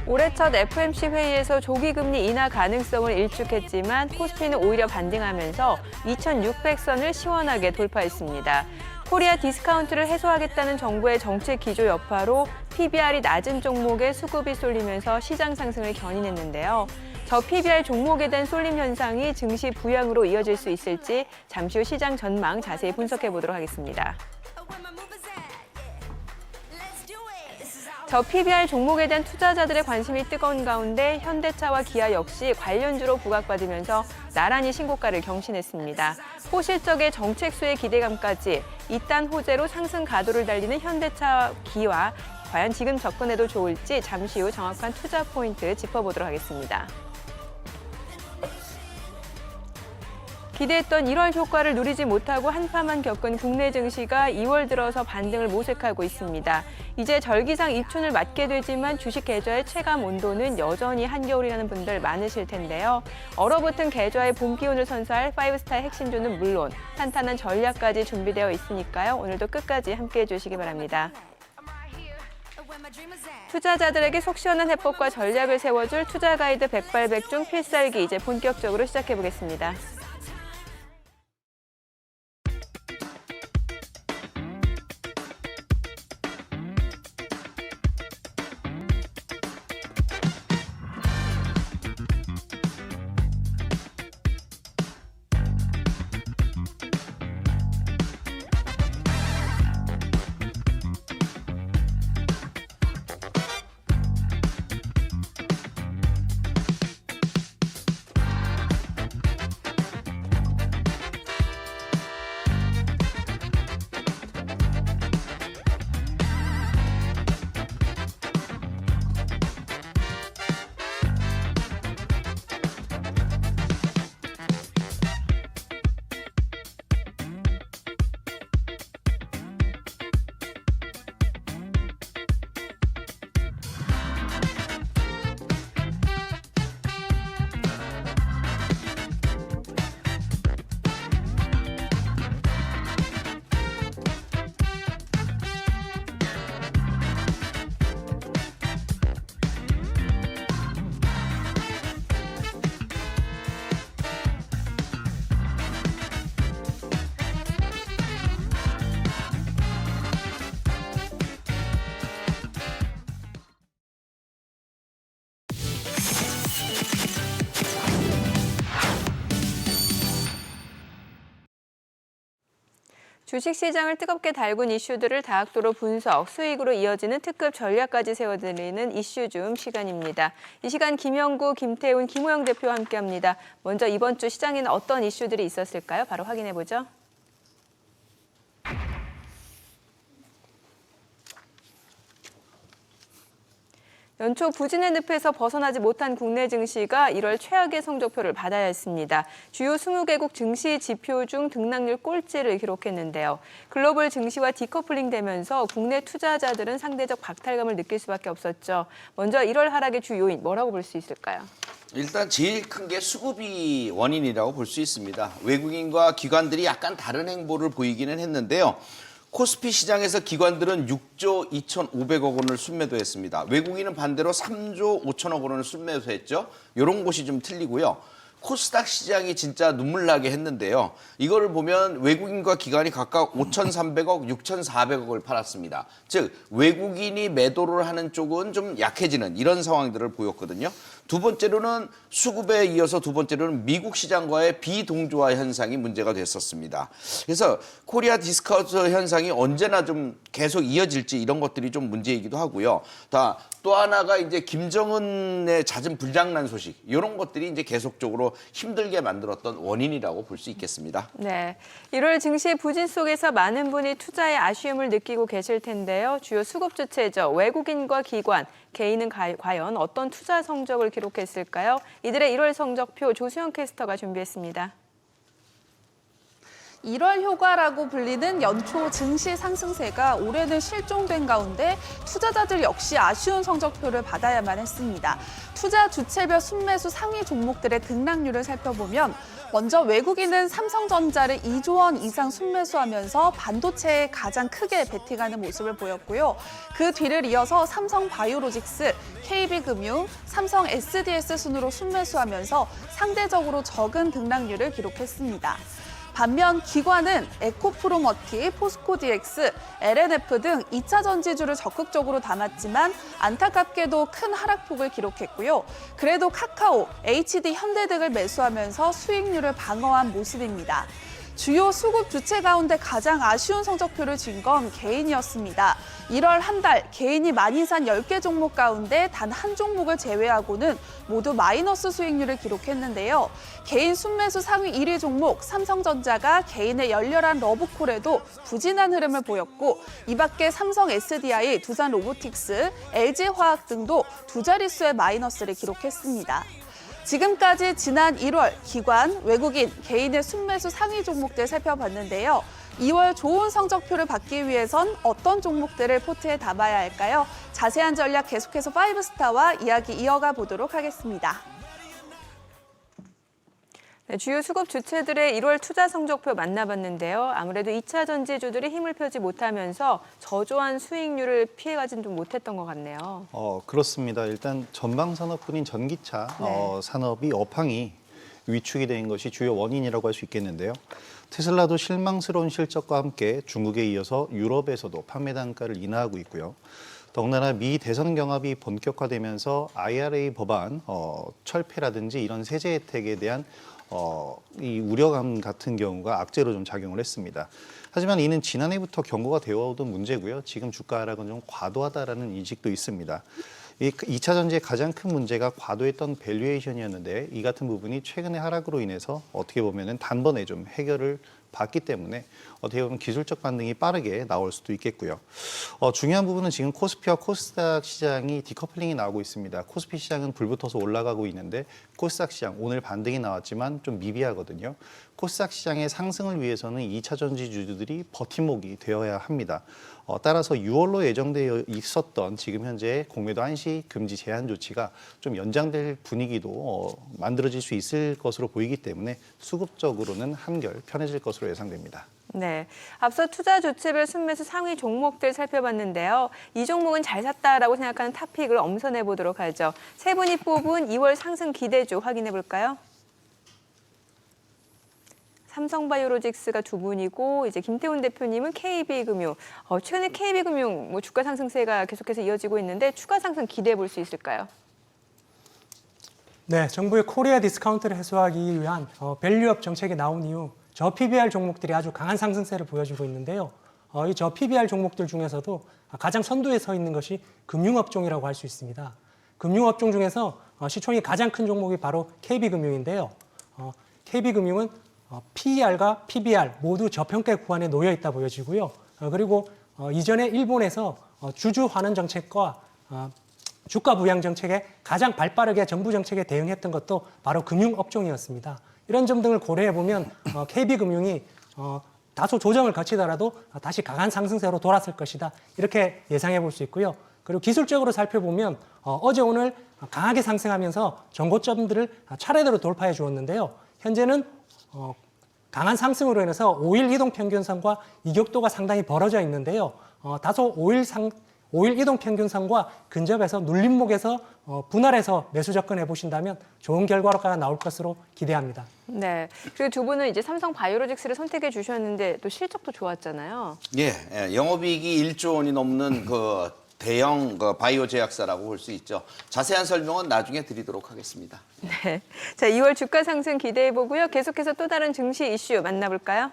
올해 첫 FOMC 회의에서 조기금리 인하 가능성을 일축했지만 코스피는 오히려 반등하면서 2,600선을 시원하게 돌파했습니다. 코리아 디스카운트를 해소하겠다는 정부의 정책 기조 여파로 PBR이 낮은 종목에 수급이 쏠리면서 시장 상승을 견인했는데요. 저 PBR 종목에 대한 쏠림 현상이 증시 부양으로 이어질 수 있을지 잠시 후 시장 전망 자세히 분석해 보도록 하겠습니다. 저 PBR 종목에 대한 투자자들의 관심이 뜨거운 가운데 현대차와 기아 역시 관련주로 부각받으면서 나란히 신고가를 경신했습니다. 호실적의 정책 수혜 기대감까지 이딴 호재로 상승 가도를 달리는 현대차, 기아, 과연 지금 접근해도 좋을지 잠시 후 정확한 투자 포인트 짚어보도록 하겠습니다. 기대했던 1월 효과를 누리지 못하고 한파만 겪은 국내 증시가 2월 들어서 반등을 모색하고 있습니다. 이제 절기상 입춘을 맞게 되지만 주식 계좌의 체감 온도는 여전히 한겨울이라는 분들 많으실 텐데요. 얼어붙은 계좌의 봄 기온을 선사할 5스타의 핵심주는 물론 탄탄한 전략까지 준비되어 있으니까요. 오늘도 끝까지 함께해 주시기 바랍니다. 투자자들에게 속 시원한 해법과 전략을 세워줄 투자 가이드 백발백중 필살기 이제 본격적으로 시작해 보겠습니다. 주식시장을 뜨겁게 달군 이슈들을 다각도로 분석, 수익으로 이어지는 특급 전략까지 세워드리는 이슈줌 시간입니다. 이 시간 김영구, 김태훈, 김호영 대표와 함께합니다. 먼저 이번 주 시장에는 어떤 이슈들이 있었을까요? 바로 확인해보죠. 연초 부진의 늪에서 벗어나지 못한 국내 증시가 1월 최악의 성적표를 받아야 했습니다. 주요 20개국 증시 지표 중 등락률 꼴찌를 기록했는데요. 글로벌 증시와 디커플링 되면서 국내 투자자들은 상대적 박탈감을 느낄 수밖에 없었죠. 먼저 1월 하락의 주 요인 뭐라고 볼 수 있을까요? 일단 제일 큰 게 수급이 원인이라고 볼 수 있습니다. 외국인과 기관들이 약간 다른 행보를 보이기는 했는데요. 코스피 시장에서 기관들은 6조 2,500억 원을 순매도했습니다. 외국인은 반대로 3조 5천억 원을 순매도했죠. 이런 곳이 좀 틀리고요. 코스닥 시장이 진짜 눈물 나게 했는데요. 이거를 보면 외국인과 기관이 각각 5,300억, 6,400억을 팔았습니다. 즉 외국인이 매도를 하는 쪽은 좀 약해지는 이런 상황들을 보였거든요. 두 번째로는 수급에 이어서 두 번째로는 미국 시장과의 비동조화 현상이 문제가 됐었습니다. 그래서 코리아 디스카운트 현상이 언제나 좀 계속 이어질지 이런 것들이 좀 문제이기도 하고요. 또 하나가 이제 김정은의 잦은 불장난 소식 이런 것들이 이제 계속적으로 힘들게 만들었던 원인이라고 볼 수 있겠습니다. 네, 1월 증시 부진 속에서 많은 분이 투자에 아쉬움을 느끼고 계실 텐데요. 주요 수급 주체죠. 외국인과 기관, 개인은 과연 어떤 투자 성적을 기록했을까요? 이들의 1월 성적표 조수영 캐스터가 준비했습니다. 1월 효과라고 불리는 연초 증시 상승세가 올해는 실종된 가운데 투자자들 역시 아쉬운 성적표를 받아야만 했습니다. 투자 주체별 순매수 상위 종목들의 등락률을 살펴보면 먼저 외국인은 삼성전자를 2조 원 이상 순매수하면서 반도체에 가장 크게 베팅하는 모습을 보였고요. 그 뒤를 이어서 삼성바이오로직스, KB금융, 삼성 SDS 순으로 순매수하면서 상대적으로 적은 등락률을 기록했습니다. 반면 기관은 에코프로머티, 포스코DX, LNF 등 2차 전지주를 적극적으로 담았지만 안타깝게도 큰 하락폭을 기록했고요. 그래도 카카오, HD 현대 등을 매수하면서 수익률을 방어한 모습입니다. 주요 수급 주체 가운데 가장 아쉬운 성적표를 진 건 개인이었습니다. 1월 한 달 개인이 많이 산 10개 종목 가운데 단 한 종목을 제외하고는 모두 마이너스 수익률을 기록했는데요. 개인 순매수 상위 1위 종목 삼성전자가 개인의 열렬한 러브콜에도 부진한 흐름을 보였고 이 밖에 삼성 SDI, 두산로보틱스, LG화학 등도 두 자릿수의 마이너스를 기록했습니다. 지금까지 지난 1월 기관, 외국인, 개인의 순매수 상위 종목들 살펴봤는데요. 2월 좋은 성적표를 받기 위해선 어떤 종목들을 포트에 담아야 할까요? 자세한 전략 계속해서 5스타와 이야기 이어가 보도록 하겠습니다. 네, 주요 수급 주체들의 1월 투자 성적표 만나봤는데요. 아무래도 2차 전지주들이 힘을 펴지 못하면서 저조한 수익률을 피해가진 좀 못했던 것 같네요. 그렇습니다. 일단 전방 산업뿐인 전기차 산업이 업황이 위축이 된 것이 주요 원인이라고 할 수 있겠는데요. 테슬라도 실망스러운 실적과 함께 중국에 이어서 유럽에서도 판매 단가를 인하하고 있고요. 더군다나 미 대선 경합이 본격화되면서 IRA 법안 철폐라든지 이런 세제 혜택에 대한 이 우려감 같은 경우가 악재로 좀 작용을 했습니다. 하지만 이는 지난해부터 경고가 되어 오던 문제고요. 지금 주가 하락은 좀 과도하다라는 인식도 있습니다. 이 2차 전지의 가장 큰 문제가 과도했던 밸류에이션이었는데 이 같은 부분이 최근의 하락으로 인해서 어떻게 보면은 단번에 좀 해결을 받기 때문에 어떻게 보면 기술적 반등이 빠르게 나올 수도 있겠고요. 중요한 부분은 지금 코스피와 코스닥 시장이 디커플링이 나오고 있습니다. 코스피 시장은 불붙어서 올라가고 있는데 코스닥 시장 오늘 반등이 나왔지만 좀 미비하거든요. 코스닥 시장의 상승을 위해서는 2차 전지주들이 버팀목이 되어야 합니다. 따라서 6월로 예정되어 있었던 지금 현재 공매도 한시 금지 제한 조치가 좀 연장될 분위기도 만들어질 수 있을 것으로 보이기 때문에 수급적으로는 한결 편해질 것으로 예상됩니다. 네, 앞서 투자 주체별 순매수 상위 종목들 살펴봤는데요. 이 종목은 잘 샀다라고 생각하는 탑픽을 엄선해 보도록 하죠. 세 분이 뽑은 2월 상승 기대주 확인해 볼까요? 삼성바이오로직스가 두 분이고 이제 김태훈 대표님은 KB금융. 최근에 KB금융 주가 상승세가 계속해서 이어지고 있는데 추가 상승 기대해 볼 수 있을까요? 네, 정부의 코리아 디스카운트를 해소하기 위한 밸류업 정책이 나온 이후 저 PBR 종목들이 아주 강한 상승세를 보여주고 있는데요. 이 저 PBR 종목들 중에서도 가장 선두에 서 있는 것이 금융업종이라고 할 수 있습니다. 금융업종 중에서 시총이 가장 큰 종목이 바로 KB금융인데요. KB금융은 PER과 PBR 모두 저평가 구간에 놓여 있다 보여지고요. 그리고 이전에 일본에서 주주 환원 정책과 주가 부양 정책에 가장 발빠르게 정부 정책에 대응했던 것도 바로 금융업종이었습니다. 이런 점 등을 고려해 보면 KB금융이 다소 조정을 거치더라도 다시 강한 상승세로 돌았을 것이다. 이렇게 예상해 볼 수 있고요. 그리고 기술적으로 살펴보면 어제 오늘 강하게 상승하면서 전고점들을 차례대로 돌파해 주었는데요. 현재는 강한 상승으로 인해서 5일 이동 평균선과 이격도가 상당히 벌어져 있는데요. 다소 5일 이동 평균선과 근접해서 눌림목에서 분할해서 매수 접근해 보신다면 좋은 결과가 나올 것으로 기대합니다. 네. 그리고 두 분은 이제 삼성바이오로직스를 선택해 주셨는데 또 실적도 좋았잖아요. 예, 영업이익이 1조 원이 넘는 그 대형 바이오 제약사라고 볼 수 있죠. 자세한 설명은 나중에 드리도록 하겠습니다. 네. 자, 2월 주가 상승 기대해 보고요. 계속해서 또 다른 증시 이슈 만나볼까요?